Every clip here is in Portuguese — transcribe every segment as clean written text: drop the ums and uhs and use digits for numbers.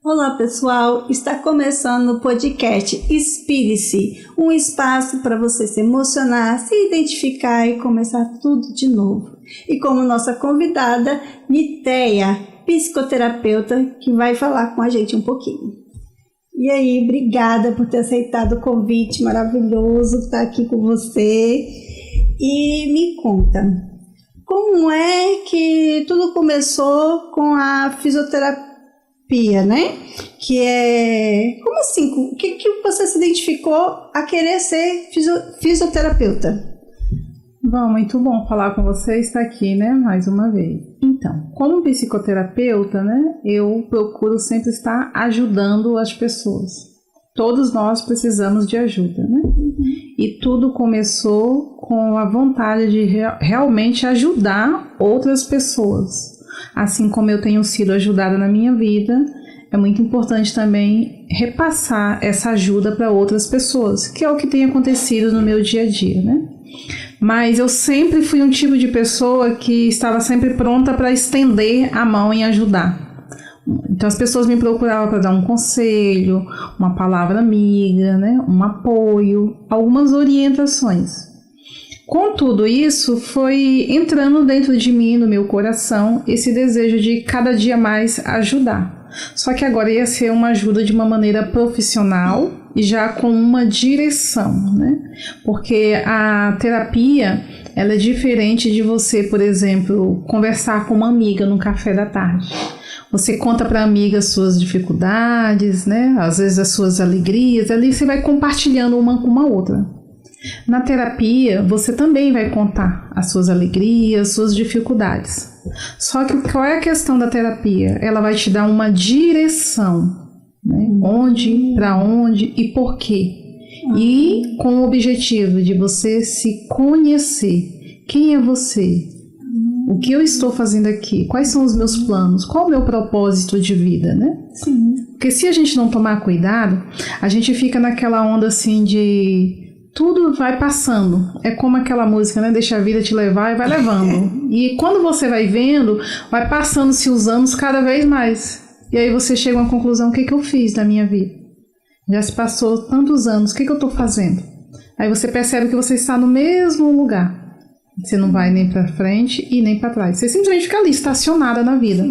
Olá pessoal, está começando o podcast Inspire-se, um espaço para você se emocionar, se identificar e começar tudo de novo. E como nossa convidada, Nitéia, psicoterapeuta, que vai falar com a gente um pouquinho. E aí, obrigada por ter aceitado o convite maravilhoso estar aqui com você. E me conta, como é que tudo começou com a fisioterapia, né? Que é... Como assim? O que você se identificou a querer ser fisioterapeuta? Bom, muito bom falar com você, estar aqui, né? Mais uma vez. Então, como psicoterapeuta, né? Eu procuro sempre estar ajudando as pessoas. Todos nós precisamos de ajuda, né? E tudo começou com a vontade de realmente ajudar outras pessoas. Assim como eu tenho sido ajudada na minha vida, é muito importante também repassar essa ajuda para outras pessoas, que é o que tem acontecido no meu dia a dia, né? Mas eu sempre fui um tipo de pessoa que estava sempre pronta para estender a mão e ajudar. Então as pessoas me procuravam para dar um conselho, uma palavra amiga, né? Um apoio, algumas orientações. Com tudo isso, foi entrando dentro de mim, no meu coração, esse desejo de cada dia mais ajudar. Só que agora ia ser uma ajuda de uma maneira profissional e já com uma direção, né? Porque a terapia, ela é diferente de você, por exemplo, conversar com uma amiga no café da tarde. Você conta para a amiga as suas dificuldades, né? Às vezes as suas alegrias, ali você vai compartilhando uma com uma outra. Na terapia, você também vai contar as suas alegrias, suas dificuldades. Só que qual é a questão da terapia? Ela vai te dar uma direção, né? Onde, para onde e por quê. E com o objetivo de você se conhecer. Quem é você? O que eu estou fazendo aqui? Quais são os meus planos? Qual é o meu propósito de vida, né? Sim. Porque se a gente não tomar cuidado, a gente fica naquela onda assim de... Tudo vai passando, é como aquela música, né? Deixa a vida te levar e vai levando. E quando você vai vendo, vai passando-se os anos cada vez mais. E aí você chega a uma conclusão, o que eu fiz da minha vida? Já se passou tantos anos, o que eu estou fazendo? Aí você percebe que você está no mesmo lugar. Você não vai nem para frente e nem para trás. Você simplesmente fica ali, estacionada na vida.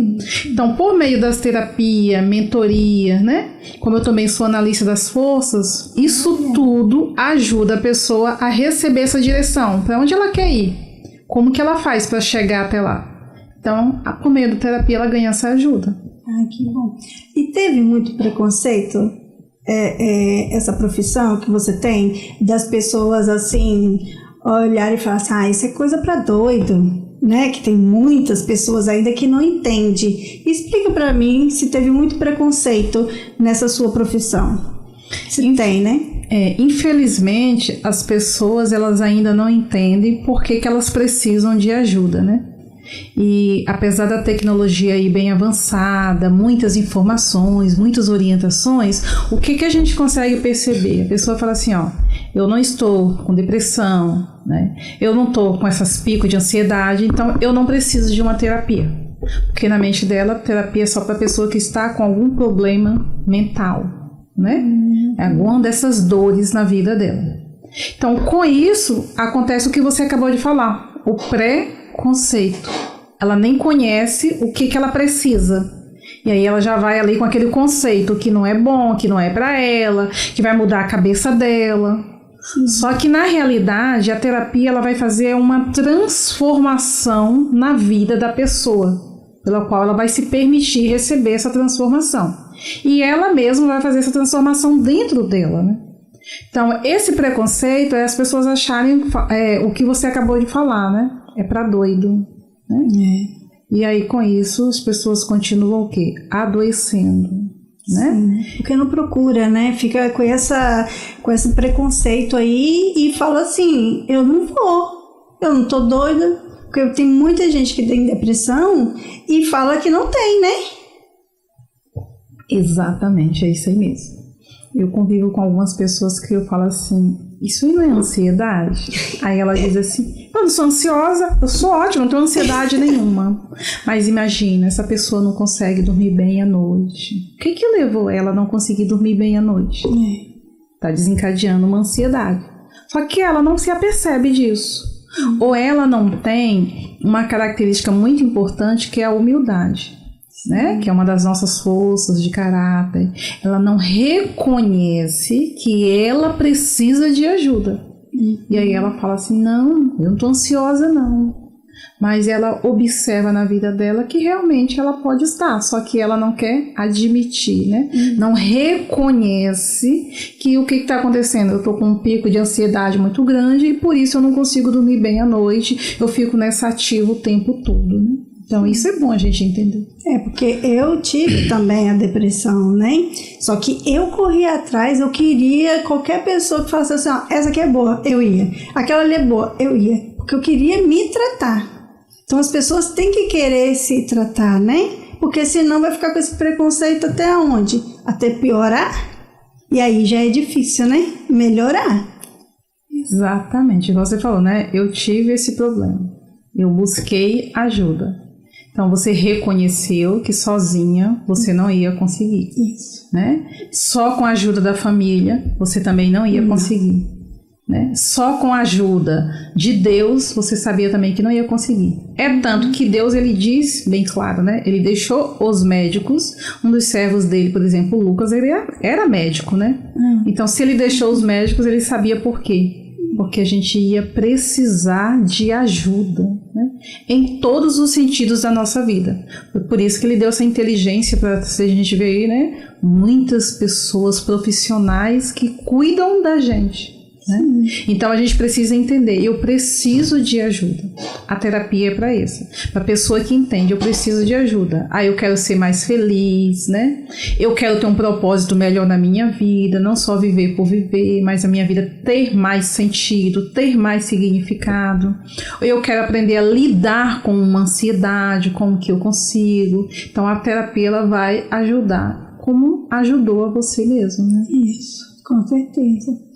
Então, por meio das terapias, mentoria, né? Como eu também sou analista das forças, isso tudo ajuda a pessoa a receber essa direção. Para onde ela quer ir? Como que ela faz para chegar até lá? Então, por meio da terapia, ela ganha essa ajuda. Ai, que bom. E teve muito preconceito? Essa profissão que você tem, das pessoas assim... olhar e falar assim, isso é coisa para doido, né? Que tem muitas pessoas ainda que não entendem. Explica para mim se teve muito preconceito nessa sua profissão. Se tem, né? Infelizmente, as pessoas elas ainda não entendem por que elas precisam de ajuda, né? E apesar da tecnologia aí bem avançada, muitas informações, muitas orientações, o que a gente consegue perceber? A pessoa fala assim, ó, eu não estou com depressão, né? Eu não estou com esses picos de ansiedade, então eu não preciso de uma terapia. Porque na mente dela, terapia é só para a pessoa que está com algum problema mental, né? Alguma dessas dores na vida dela. Então, com isso, acontece o que você acabou de falar, o preconceito. Ela nem conhece o que ela precisa. E aí ela já vai ali com aquele conceito que não é bom, que não é para ela, que vai mudar a cabeça dela. Sim. Só que na realidade a terapia ela vai fazer uma transformação na vida da pessoa, pela qual ela vai se permitir receber essa transformação. E ela mesma vai fazer essa transformação dentro dela, né? Então esse preconceito é as pessoas acharem o que você acabou de falar, né? É para doido, né? E aí com isso as pessoas continuam o quê? Adoecendo, né? Sim, porque não procura, né? Fica com esse preconceito aí e fala assim, eu não vou, eu não tô doida, porque tem muita gente que tem depressão e fala que não tem, né? Exatamente, é isso aí mesmo. Eu convivo com algumas pessoas que eu falo assim, isso não é ansiedade? Aí ela diz assim, eu não sou ansiosa, eu sou ótima, não tenho ansiedade nenhuma. Mas imagina, essa pessoa não consegue dormir bem à noite. O que levou ela a não conseguir dormir bem à noite? Está desencadeando uma ansiedade. Só que ela não se apercebe disso. Ou ela não tem uma característica muito importante, que é a humildade. Né? Que é uma das nossas forças de caráter. Ela não reconhece que ela precisa de ajuda. E aí ela fala assim, não, eu não estou ansiosa não. Mas ela observa na vida dela que realmente ela pode estar, só que ela não quer admitir, né? Não reconhece que o que está acontecendo? Eu estou com um pico de ansiedade muito grande e por isso eu não consigo dormir bem à noite, eu fico nessa ativa o tempo todo, né? Então isso é bom a gente entender. Porque eu tive também a depressão, né? Só que eu corri atrás, eu queria qualquer pessoa que falasse assim, ó, essa aqui é boa, eu ia. Aquela ali é boa, eu ia. Porque eu queria me tratar. Então as pessoas têm que querer se tratar, né? Porque senão vai ficar com esse preconceito até onde? Até piorar. E aí já é difícil, né? Melhorar. Exatamente, igual você falou, né? Eu tive esse problema. Eu busquei ajuda. Então você reconheceu que sozinha você não ia conseguir. Isso. Né? Só com a ajuda da família você também não ia conseguir. Né? Só com a ajuda de Deus você sabia também que não ia conseguir. É tanto que Deus, ele diz bem claro, né? Ele deixou os médicos, um dos servos dele, por exemplo, Lucas, ele era médico, né? Então se ele deixou os médicos, ele sabia por quê. Porque a gente ia precisar de ajuda, né? Em todos os sentidos da nossa vida. Por isso que ele deu essa inteligência para a gente ver aí, né? Muitas pessoas profissionais que cuidam da gente. Né? Então a gente precisa entender, eu preciso de ajuda. A terapia é para isso, para a pessoa que entende, eu preciso de ajuda. Eu quero ser mais feliz, né? Eu quero ter um propósito melhor na minha vida, não só viver por viver, mas a minha vida ter mais sentido, ter mais significado. Eu quero aprender a lidar com uma ansiedade, como que eu consigo. Então a terapia, ela vai ajudar, como ajudou a você mesmo, né? Isso, com certeza.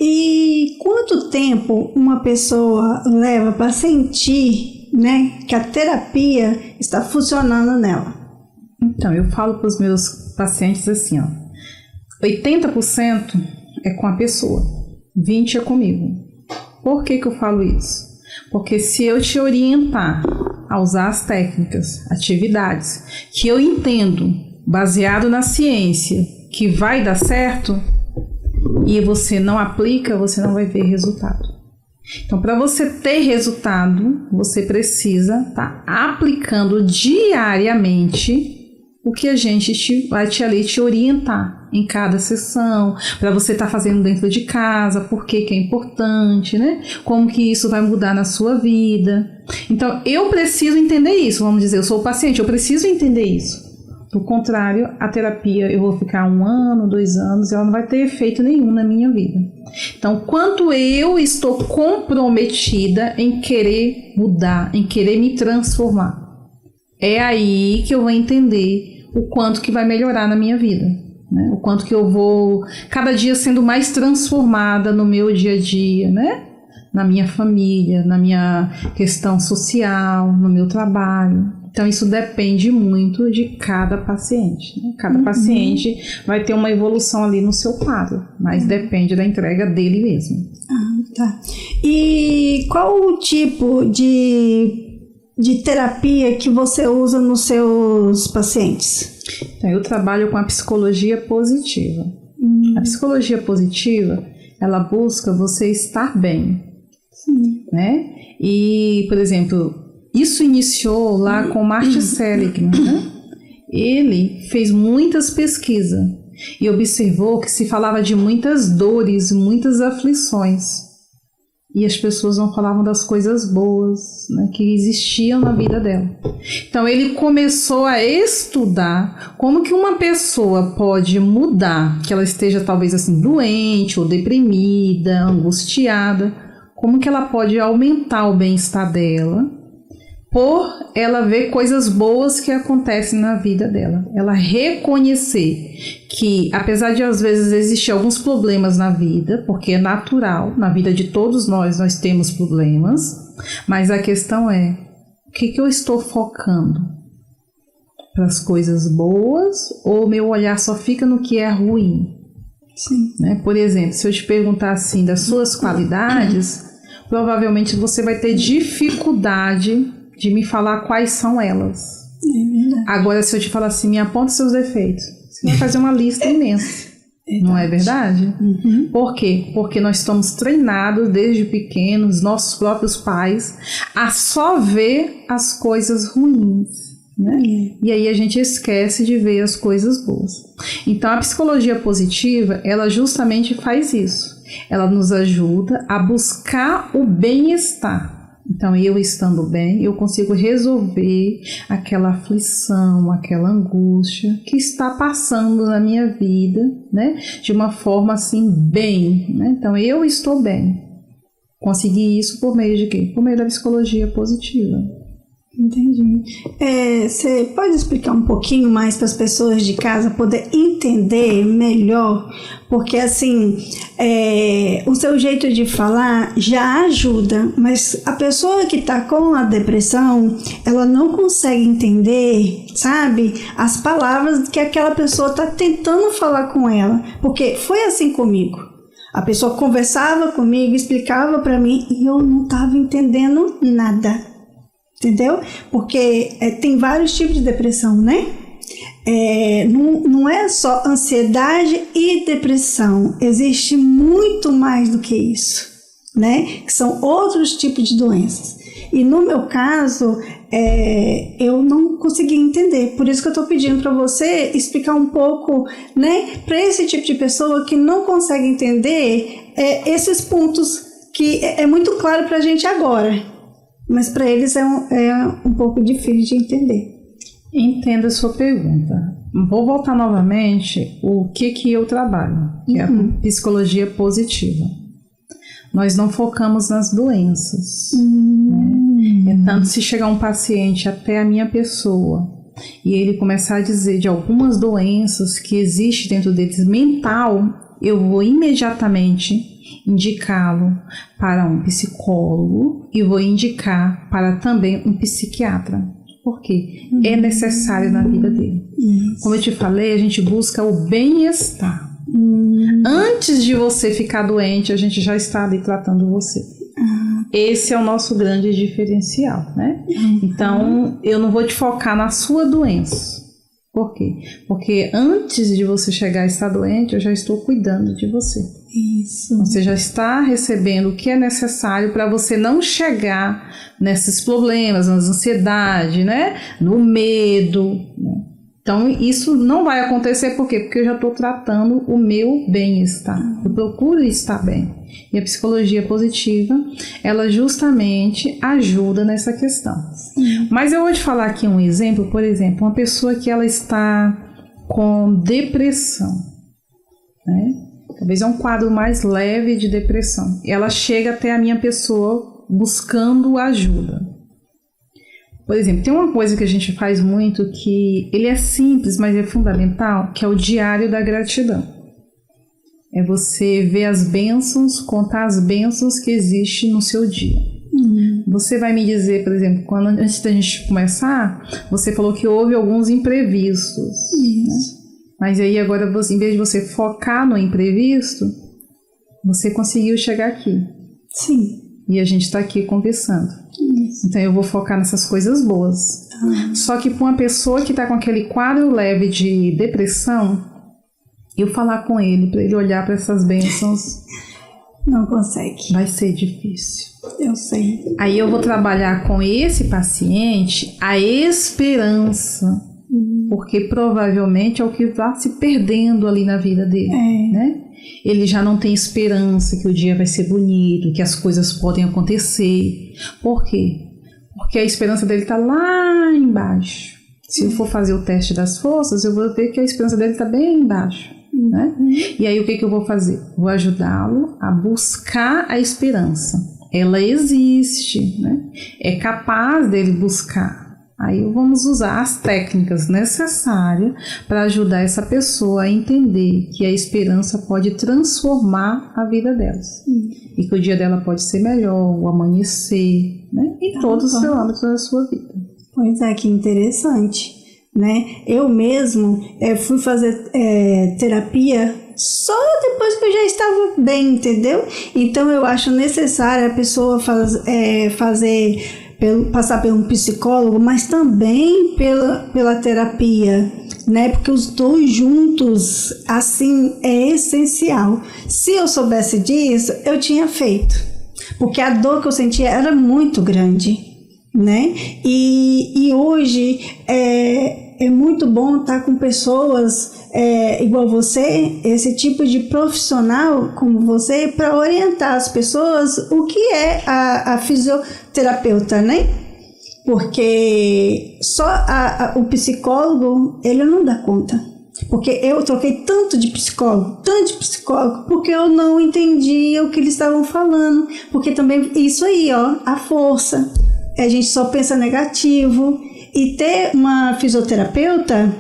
E quanto tempo uma pessoa leva para sentir, né, que a terapia está funcionando nela? Então, eu falo para os meus pacientes assim, ó, 80% é com a pessoa, 20% é comigo. Por que eu falo isso? Porque se eu te orientar a usar as técnicas, atividades que eu entendo, baseado na ciência, que vai dar certo, e você não aplica, você não vai ver resultado. Então, para você ter resultado, você precisa estar aplicando diariamente o que a gente vai te orientar em cada sessão, para você estar fazendo dentro de casa, por que é importante, né? Como que isso vai mudar na sua vida. Então, eu preciso entender isso, vamos dizer, eu sou o paciente, eu preciso entender isso. Do contrário, a terapia, eu vou ficar 1 ano, 2 anos, e ela não vai ter efeito nenhum na minha vida. Então, quanto eu estou comprometida em querer mudar, em querer me transformar, é aí que eu vou entender o quanto que vai melhorar na minha vida, né? O quanto que eu vou, cada dia sendo mais transformada no meu dia a dia, né? Na minha família, na minha questão social, no meu trabalho. Então, isso depende muito de cada paciente, né? Cada paciente vai ter uma evolução ali no seu quadro, mas depende da entrega dele mesmo. Tá. E qual o tipo de terapia que você usa nos seus pacientes? Então, eu trabalho com a psicologia positiva. A psicologia positiva, ela busca você estar bem, né? E, por exemplo, isso iniciou lá com Martin Seligman, né? Ele fez muitas pesquisas e observou que se falava de muitas dores, muitas aflições. E as pessoas não falavam das coisas boas, né, que existiam na vida dela. Então ele começou a estudar como que uma pessoa pode mudar, que ela esteja talvez assim doente ou deprimida, angustiada, como que ela pode aumentar o bem-estar dela, por ela ver coisas boas que acontecem na vida dela. Ela reconhecer que, apesar de às vezes existir alguns problemas na vida, porque é natural, na vida de todos nós temos problemas, mas a questão é, o que eu estou focando? Para as coisas boas ou meu olhar só fica no que é ruim? Sim. Né? Por exemplo, se eu te perguntar assim das suas qualidades, provavelmente você vai ter dificuldade de me falar quais são elas. Agora, se eu te falar assim, me aponta seus defeitos, você vai fazer uma lista imensa. Não é verdade? Uhum. Por quê? Porque nós estamos treinados desde pequenos, nossos próprios pais, a só ver as coisas ruins, né? E aí a gente esquece de ver as coisas boas. Então a psicologia positiva, ela justamente faz isso. Ela nos ajuda a buscar o bem-estar. Então, eu estando bem, eu consigo resolver aquela aflição, aquela angústia que está passando na minha vida, né? De uma forma assim, bem, né? Então, eu estou bem. Consegui isso por meio de quê? Por meio da psicologia positiva. Entendi. Você pode explicar um pouquinho mais para as pessoas de casa poder entender melhor? Porque assim, o seu jeito de falar já ajuda, mas a pessoa que está com a depressão, ela não consegue entender, sabe, as palavras que aquela pessoa está tentando falar com ela. Porque foi assim comigo. A pessoa conversava comigo, explicava para mim e eu não estava entendendo nada. Entendeu? Porque tem vários tipos de depressão, né? Não é só ansiedade e depressão. Existe muito mais do que isso, né? Que são outros tipos de doenças. E no meu caso, eu não consegui entender. Por isso que eu estou pedindo para você explicar um pouco, né? Para esse tipo de pessoa que não consegue entender esses pontos que é muito claro para a gente agora. Mas para eles é um pouco difícil de entender. Entenda a sua pergunta. Vou voltar novamente o que eu trabalho, que é a psicologia positiva. Nós não focamos nas doenças. Né? Tanto se chegar um paciente até a minha pessoa e ele começar a dizer de algumas doenças que existem dentro deles mental, eu vou imediatamente indicá-lo para um psicólogo e vou indicar para também um psiquiatra. Por quê? É necessário na vida dele. Como eu te falei, a gente busca o bem-estar. Antes de você ficar doente, a gente já está ali tratando você. Esse é o nosso grande diferencial, né? Então, eu não vou te focar na sua doença. Por quê? Porque antes de você chegar a estar doente, eu já estou cuidando de você. Isso. Você já está recebendo o que é necessário para você não chegar nesses problemas, nas ansiedades, né? No medo, né? Então, isso não vai acontecer, por quê? Porque eu já estou tratando o meu bem-estar. Eu procuro estar bem. E a psicologia positiva, ela justamente ajuda nessa questão. Mas eu vou te falar aqui um exemplo, por exemplo, uma pessoa que ela está com depressão, né? Talvez é um quadro mais leve de depressão. Ela chega até a minha pessoa buscando ajuda. Por exemplo, tem uma coisa que a gente faz muito que ele é simples, mas é fundamental, que é o diário da gratidão. É você ver as bênçãos, contar as bênçãos que existem no seu dia. Você vai me dizer, por exemplo, antes da gente começar, você falou que houve alguns imprevistos. Isso. Né? Mas aí agora, em vez de você focar no imprevisto, você conseguiu chegar aqui. Sim. E a gente está aqui conversando. Isso. Então eu vou focar nessas coisas boas. Só que para uma pessoa que está com aquele quadro leve de depressão, eu falar com ele, para ele olhar para essas bênçãos, não consegue. Vai ser difícil. Eu sei. Aí eu vou trabalhar com esse paciente a esperança, porque provavelmente é o que está se perdendo ali na vida dele, né? Ele já não tem esperança que o dia vai ser bonito, que as coisas podem acontecer. Por quê? Porque a esperança dele está lá embaixo. Se eu for fazer o teste das forças, eu vou ver que a esperança dele está bem embaixo, né? E aí o que eu vou fazer? Vou ajudá-lo a buscar a esperança. ela existe, né? É capaz dele buscar. Aí vamos usar as técnicas necessárias para ajudar essa pessoa a entender que a esperança pode transformar a vida delas. E que o dia dela pode ser melhor, o amanhecer, né? Em todos os âmbitos da sua vida. Pois é, que interessante, né? Eu mesmo fui fazer terapia só depois que eu já estava bem, entendeu? Então eu acho necessário a pessoa passar por um psicólogo, mas também pela terapia, né? Porque os dois juntos, assim, é essencial. Se eu soubesse disso, eu tinha feito, porque a dor que eu sentia era muito grande, né? E hoje é muito bom estar com pessoas igual você, esse tipo de profissional como você, para orientar as pessoas o que é a fisioterapeuta, né? Porque só o psicólogo, ele não dá conta. Porque eu troquei tanto de psicólogo, porque eu não entendia o que eles estavam falando. Porque também, isso aí, ó, a força. A gente só pensa negativo. E ter uma fisioterapeuta,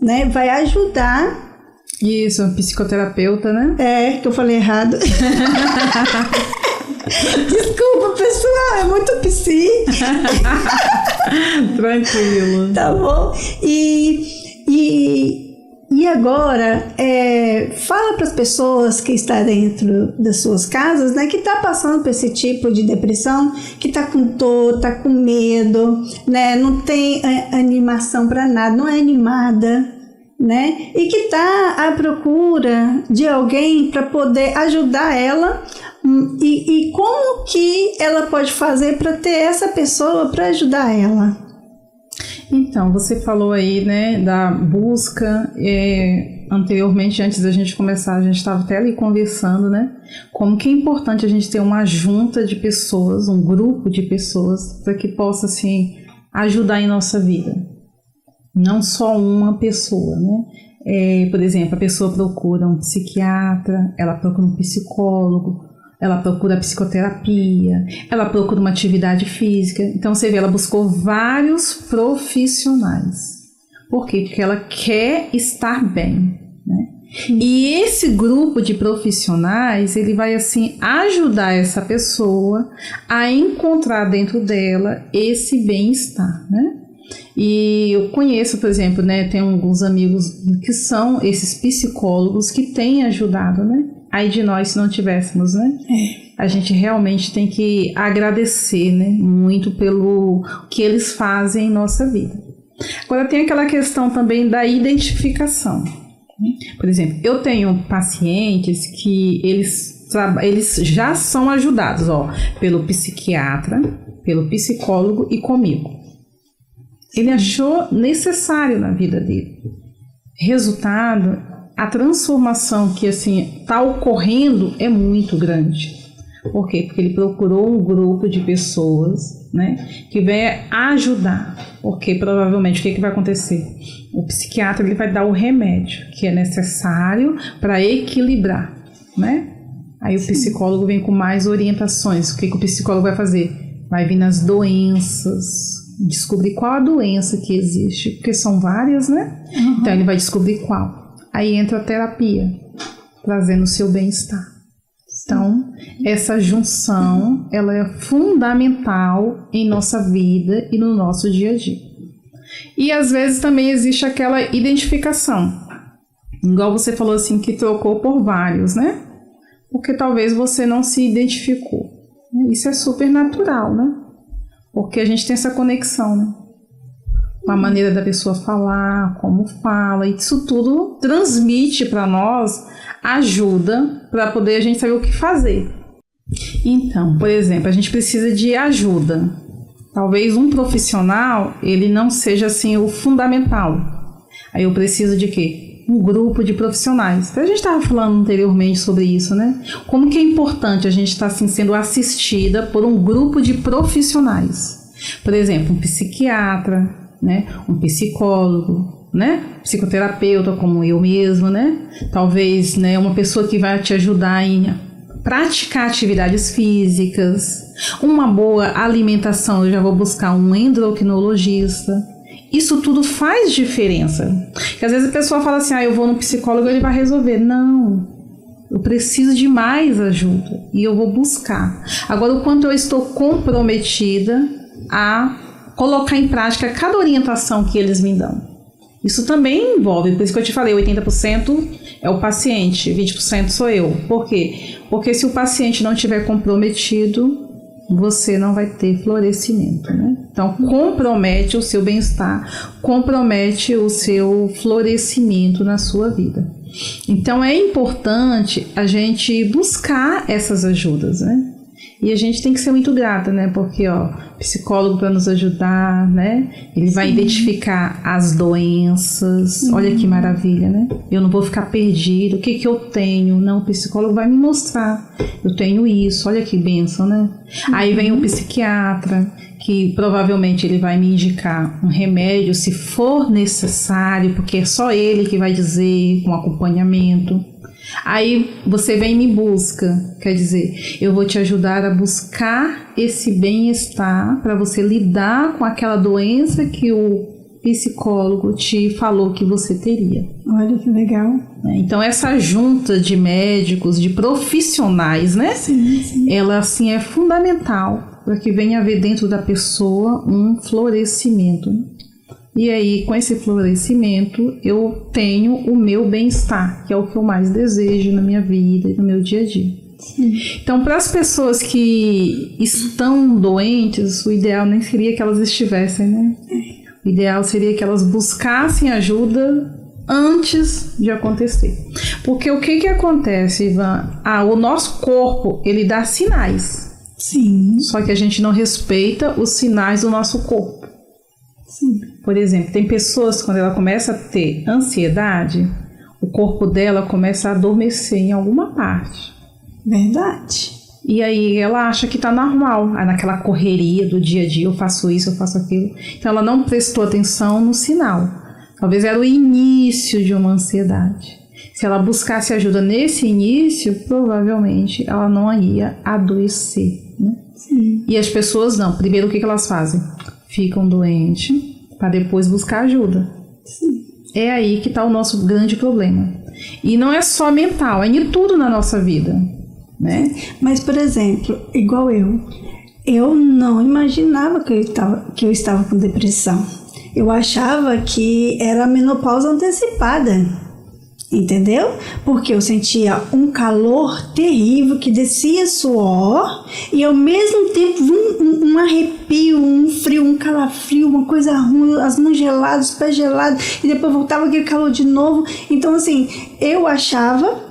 né, vai ajudar. Isso, psicoterapeuta, né? Que eu falei errado. Desculpa, pessoal, é muito psi. Tranquilo. Tá bom. E agora, fala para as pessoas que estão dentro das suas casas, né, que está passando por esse tipo de depressão, que está com dor, está com medo, né, não tem animação para nada, não é animada, né, e que está à procura de alguém para poder ajudar ela, e como que ela pode fazer para ter essa pessoa para ajudar ela. Então, você falou aí, né, da busca, anteriormente, antes da gente começar, a gente estava até ali conversando, né, como que é importante a gente ter uma junta de pessoas, um grupo de pessoas, para que possa, assim, ajudar em nossa vida. Não só uma pessoa, né. Por exemplo, a pessoa procura um psiquiatra, ela procura um psicólogo, ela procura psicoterapia, ela procura uma atividade física. Então você vê, ela buscou vários profissionais. Por quê? Porque ela quer estar bem, né? E esse grupo de profissionais, ele vai assim ajudar essa pessoa a encontrar dentro dela esse bem-estar, né? E eu conheço, por exemplo, né, tem alguns amigos que são esses psicólogos que têm ajudado, né? Aí de nós, se não tivéssemos, né? A gente realmente tem que agradecer, né, muito pelo que eles fazem em nossa vida. Agora tem aquela questão também da identificação. Por exemplo, eu tenho pacientes que eles já são ajudados, pelo psiquiatra, pelo psicólogo e comigo. Ele achou necessário na vida dele. Resultado, a transformação que assim está ocorrendo é muito grande. Por quê? Porque ele procurou um grupo de pessoas, né, que vai ajudar. Porque provavelmente o que vai acontecer? O psiquiatra ele vai dar o remédio que é necessário para equilibrar, né? Aí o psicólogo vem com mais orientações. O que o psicólogo vai fazer? Vai vir nas doenças, descobrir qual a doença que existe, porque são várias, né? Então ele vai descobrir qual. Aí entra a terapia, trazendo o seu bem-estar. Então, essa junção, ela é fundamental em nossa vida e no nosso dia a dia. E às vezes também existe aquela identificação. Igual você falou assim, que trocou por vários, né? Porque talvez você não se identificou. Isso é super natural, né? Porque a gente tem essa conexão, né? Com a maneira da pessoa falar, como fala, e isso tudo transmite para nós ajuda para poder a gente saber o que fazer. Então, por exemplo, a gente precisa de ajuda. Talvez um profissional, ele não seja assim o fundamental. Aí eu preciso de quê? Um grupo de profissionais. A gente estava falando anteriormente sobre isso, né? Como que é importante a gente estar assim, sendo assistida por um grupo de profissionais. Por exemplo, um psiquiatra, né? Um psicólogo, né? Psicoterapeuta como eu mesmo, né? Talvez, né, uma pessoa que vai te ajudar em praticar atividades físicas, uma boa alimentação, eu já vou buscar um endocrinologista. Isso tudo faz diferença. Porque às vezes a pessoa fala assim, eu vou no psicólogo, ele vai resolver. Não, eu preciso de mais ajuda e eu vou buscar. Agora, o quanto eu estou comprometida a colocar em prática cada orientação que eles me dão. Isso também envolve, por isso que eu te falei, 80% é o paciente, 20% sou eu. Por quê? Porque se o paciente não estiver comprometido, você não vai ter florescimento, né? Então, compromete o seu bem-estar, compromete o seu florescimento na sua vida. Então, é importante a gente buscar essas ajudas, né? E a gente tem que ser muito grata, né? Porque, psicólogo para nos ajudar, né? Ele vai identificar as doenças. Olha que maravilha, né? Eu não vou ficar perdido. O que eu tenho? Não, o psicólogo vai me mostrar. Eu tenho isso. Olha que bênção, né? Aí vem o psiquiatra, que provavelmente ele vai me indicar um remédio se for necessário, porque é só ele que vai dizer, com acompanhamento. Aí você vem e me busca, quer dizer, eu vou te ajudar a buscar esse bem-estar para você lidar com aquela doença que o psicólogo te falou que você teria. Olha que legal. Então essa junta de médicos, de profissionais, né? Sim. Ela assim é fundamental para que venha haver dentro da pessoa um florescimento. E aí, com esse florescimento, eu tenho o meu bem-estar, que é o que eu mais desejo na minha vida e no meu dia a dia. Sim. Então, para as pessoas que estão doentes, o ideal nem seria que elas estivessem, né? O ideal seria que elas buscassem ajuda antes de acontecer. Porque o que acontece, Ivan? O nosso corpo, ele dá sinais. Sim. Só que a gente não respeita os sinais do nosso corpo. Sim. Por exemplo, tem pessoas, quando ela começa a ter ansiedade, o corpo dela começa a adormecer em alguma parte. Verdade. E aí ela acha que tá normal. Aí naquela correria do dia a dia, eu faço isso, eu faço aquilo. Então ela não prestou atenção no sinal. Talvez era o início de uma ansiedade. Se ela buscasse ajuda nesse início, provavelmente ela não ia adoecer, né? Sim. E as pessoas não. Primeiro, o que elas fazem? Ficam doentes para depois buscar ajuda. Sim. É aí que está o nosso grande problema. E não é só mental, é em tudo na nossa vida, né? Mas, por exemplo, igual eu não imaginava que eu estava com depressão. Eu achava que era menopausa antecipada. Entendeu? Porque eu sentia um calor terrível que descia suor e ao mesmo tempo um arrepio, um frio, um calafrio, uma coisa ruim, as mãos geladas, os pés gelados e depois voltava aquele calor de novo. Então assim, eu achava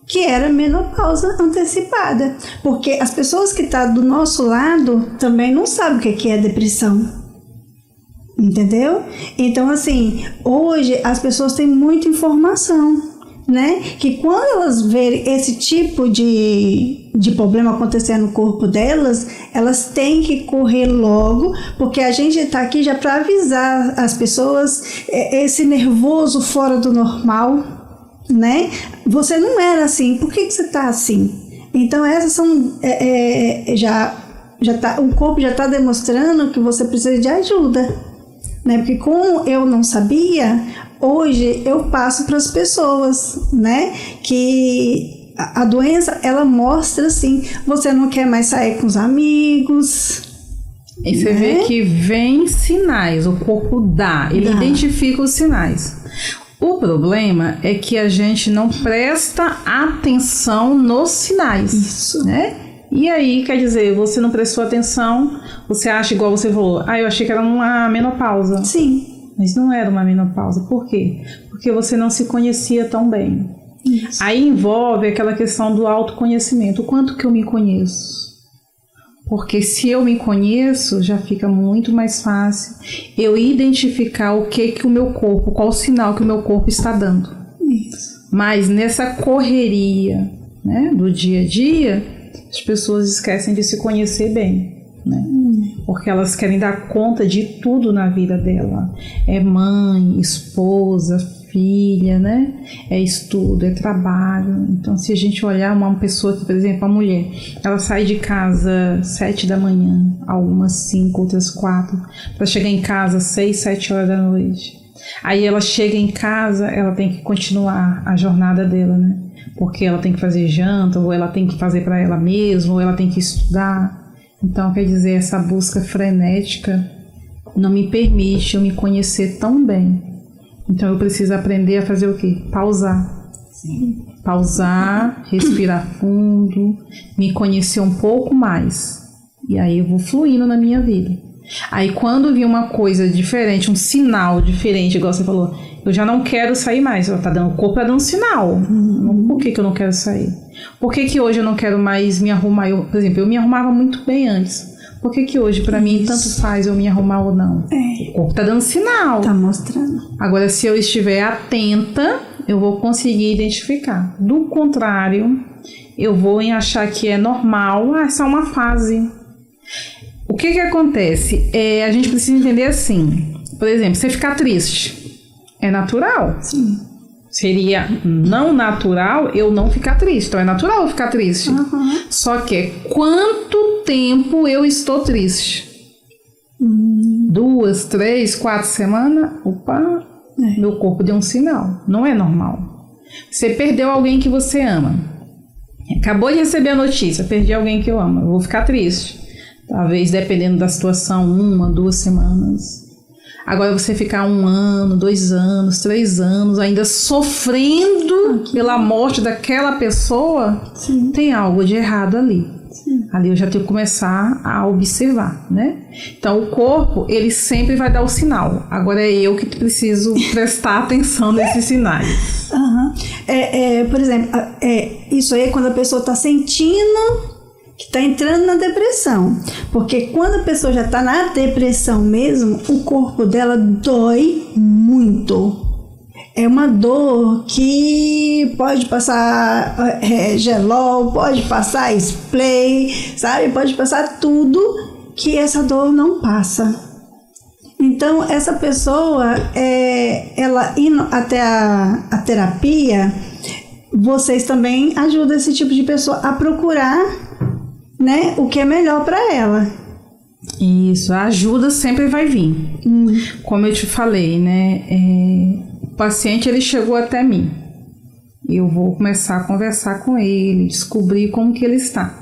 que era menopausa antecipada, porque as pessoas que estão do nosso lado também não sabem o que é depressão. Entendeu? Então, assim, hoje as pessoas têm muita informação, né? Que quando elas verem esse tipo de problema acontecendo no corpo delas, elas têm que correr logo, porque a gente está aqui já para avisar as pessoas esse nervoso fora do normal, né? Você não era assim, por que você está assim? Então, essas são o corpo já está demonstrando que você precisa de ajuda. Né? Porque como eu não sabia, hoje eu passo para as pessoas, né? Que a doença, ela mostra assim, você não quer mais sair com os amigos. E você vê que vem sinais, o corpo ele identifica os sinais. O problema é que a gente não presta atenção nos sinais. Isso. Né? E aí, quer dizer, você não prestou atenção, você acha igual você falou, eu achei que era uma menopausa. Sim. Mas não era uma menopausa. Por quê? Porque você não se conhecia tão bem. Isso. Aí envolve aquela questão do autoconhecimento. O quanto que eu me conheço? Porque se eu me conheço, já fica muito mais fácil eu identificar o que o meu corpo, qual o sinal que o meu corpo está dando. Isso. Mas nessa correria, né, do dia a dia, as pessoas esquecem de se conhecer bem, né? Porque elas querem dar conta de tudo na vida dela. É mãe, esposa, filha, né? É estudo, é trabalho. Então, se a gente olhar uma pessoa que, por exemplo, a mulher, ela sai de casa 7 da manhã, algumas 5, outras 4, para chegar em casa 6, 7 horas da noite. Aí ela chega em casa, ela tem que continuar a jornada dela, né? Porque ela tem que fazer janta, ou ela tem que fazer para ela mesma, ou ela tem que estudar. Então, quer dizer, essa busca frenética não me permite eu me conhecer tão bem. Então, eu preciso aprender a fazer o quê? Pausar. Sim. Pausar, respirar fundo, me conhecer um pouco mais. E aí eu vou fluindo na minha vida. Aí quando vi uma coisa diferente, um sinal diferente, igual você falou, eu já não quero sair mais. O corpo tá dando um sinal. Por que eu não quero sair? Por que hoje eu não quero mais me arrumar? Por exemplo, eu me arrumava muito bem antes. Por que hoje, pra mim, tanto faz eu me arrumar ou não? O corpo tá dando sinal. Tá mostrando. Agora, se eu estiver atenta, eu vou conseguir identificar. Do contrário, eu vou achar que é normal, é só uma fase. O que acontece? A gente precisa entender assim. Por exemplo, você ficar triste. É natural? Sim. Seria não natural eu não ficar triste. Então é natural eu ficar triste. Só que quanto tempo eu estou triste? 2, 3, 4 semanas? Opa, meu corpo deu um sinal. Não é normal. Você perdeu alguém que você ama. Acabou de receber a notícia, perdi alguém que eu amo. Eu vou ficar triste. Talvez, dependendo da situação, 1, 2 semanas. Agora você ficar 1 ano, 2 anos, 3 anos ainda sofrendo pela morte daquela pessoa, Sim. Tem algo de errado ali. Sim. Ali eu já tenho que começar a observar, né? Então o corpo, ele sempre vai dar o sinal. Agora é eu que preciso prestar atenção nesses sinais. Por exemplo, isso aí é quando a pessoa está sentindo que está entrando na depressão. Porque quando a pessoa já está na depressão mesmo, o corpo dela dói muito. É uma dor que pode passar gelol, pode passar spray, sabe? Pode passar tudo que essa dor não passa. Então, essa pessoa, ela indo até a terapia, vocês também ajudam esse tipo de pessoa a procurar, né, o que é melhor para ela. Isso, a ajuda sempre vai vir. Como eu te falei, né, o paciente ele chegou até mim. Eu vou começar a conversar com ele, descobrir como que ele está.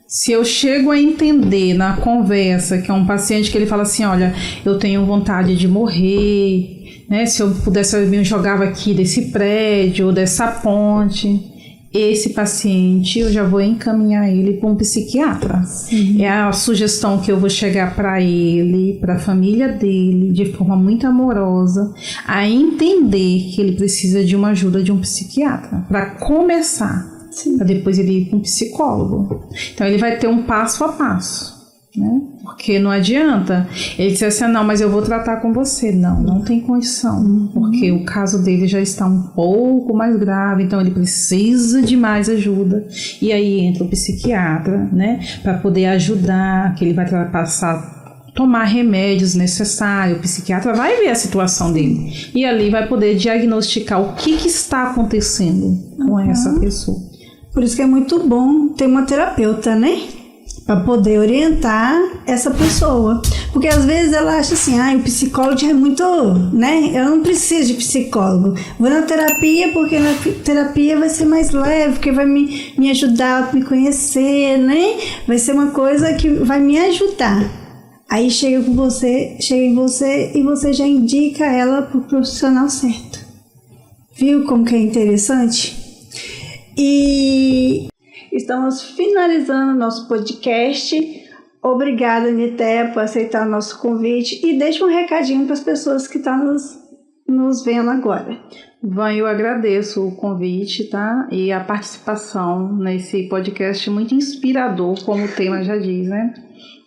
Se eu chego a entender na conversa que é um paciente que ele fala assim, olha, eu tenho vontade de morrer, né, se eu pudesse eu me jogava aqui desse prédio ou dessa ponte. Esse paciente eu já vou encaminhar ele para um psiquiatra. Sim. É a sugestão que eu vou chegar para ele, para a família dele, de forma muito amorosa, a entender que ele precisa de uma ajuda de um psiquiatra, para começar, para depois ele ir para um psicólogo. Então ele vai ter um passo a passo, né? Porque não adianta ele dizer assim, não, mas eu vou tratar com você. Não tem condição, porque o caso dele já está um pouco mais grave, então ele precisa de mais ajuda. E aí entra o psiquiatra, né, para poder ajudar, que ele vai tomar remédios necessários. O psiquiatra vai ver a situação dele e ali vai poder diagnosticar o que está acontecendo com essa pessoa. Por isso que é muito bom ter uma terapeuta, né? Para poder orientar essa pessoa. Porque às vezes ela acha assim, o psicólogo já é muito, né? Eu não preciso de psicólogo. Vou na terapia porque na terapia vai ser mais leve, porque vai me ajudar a me conhecer, né? Vai ser uma coisa que vai me ajudar. Aí chega em você e você já indica ela para o profissional certo. Viu como que é interessante? E estamos finalizando nosso podcast. Obrigada, Nitéia, por aceitar o nosso convite. E deixa um recadinho para as pessoas que estão nos vendo agora. Eu agradeço o convite, tá? E a participação nesse podcast muito inspirador, como o tema já diz, né?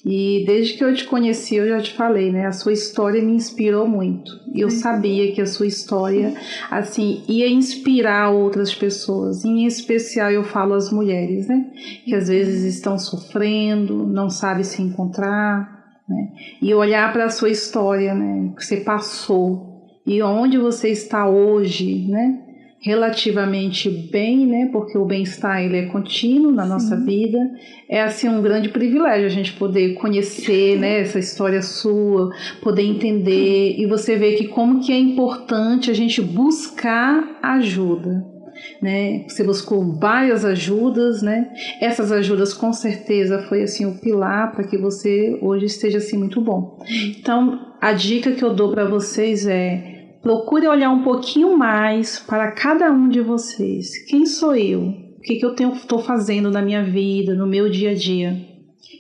E desde que eu te conheci, eu já te falei, né? A sua história me inspirou muito. E eu sabia que a sua história, assim, ia inspirar outras pessoas. Em especial, eu falo as mulheres, né? Que às vezes estão sofrendo, não sabem se encontrar, né? E olhar para a sua história, né? Que você passou e onde você está hoje, né? Relativamente bem, né? Porque o bem-estar ele é contínuo na nossa vida. É assim um grande privilégio a gente poder conhecer, né, essa história sua, poder entender e você ver que como que é importante a gente buscar ajuda, né? Você buscou várias ajudas, né? Essas ajudas com certeza foi assim o pilar para que você hoje esteja assim muito bom. Então, a dica que eu dou para vocês é: procure olhar um pouquinho mais para cada um de vocês. Quem sou eu? O que eu estou fazendo na minha vida, no meu dia a dia?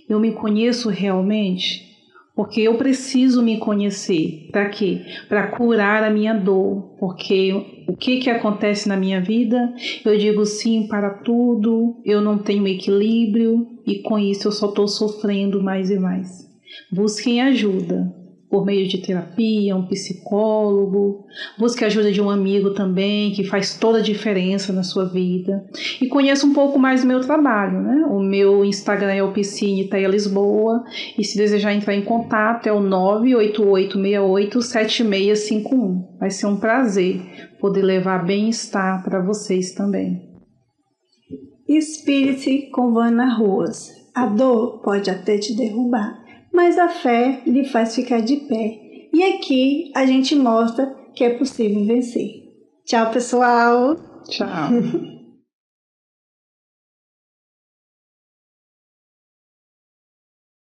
Eu me conheço realmente? Porque eu preciso me conhecer. Para quê? Para curar a minha dor. Porque o que acontece na minha vida? Eu digo sim para tudo, eu não tenho equilíbrio e com isso eu só estou sofrendo mais e mais. Busquem ajuda. Por meio de terapia, um psicólogo, busque a ajuda de um amigo também, que faz toda a diferença na sua vida. E conheça um pouco mais do meu trabalho, né? O meu Instagram é o Piscine Itaia Lisboa, e se desejar entrar em contato é o 988687651. Vai ser um prazer poder levar bem-estar para vocês também. Inspire-se com Vana Ruas. A dor pode até te derrubar, mas a fé lhe faz ficar de pé. E aqui a gente mostra que é possível vencer. Tchau, pessoal! Tchau!